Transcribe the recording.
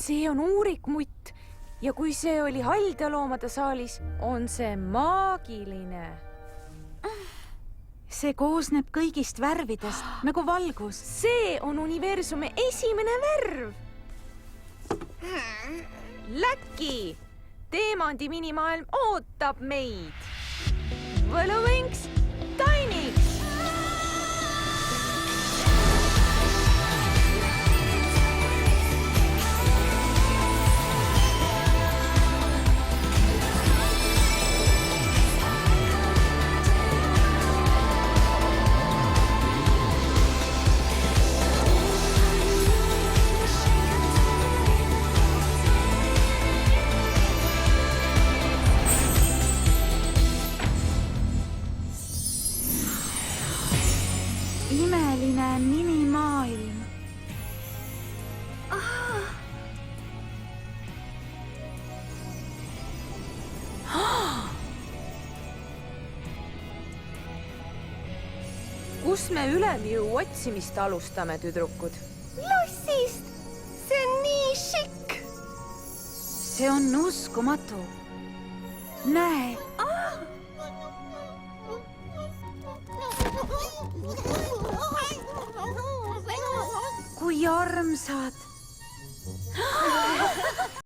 see on uurikmutt ja kui see oli haldjaloomade saalis, on see maagiline. See koosneb kõigist värvidest, nagu valgus. See on universumi esimene värv. Läki! Teemandi minimaailm ootab meid. Võluvõnks, Tainiks! Imeline minimaailm. Kus me Ülemjõu otsimist alustame, tüdrukud? Lossist! See on nii šikk! See on uskumatu. Näe! Kui armsad!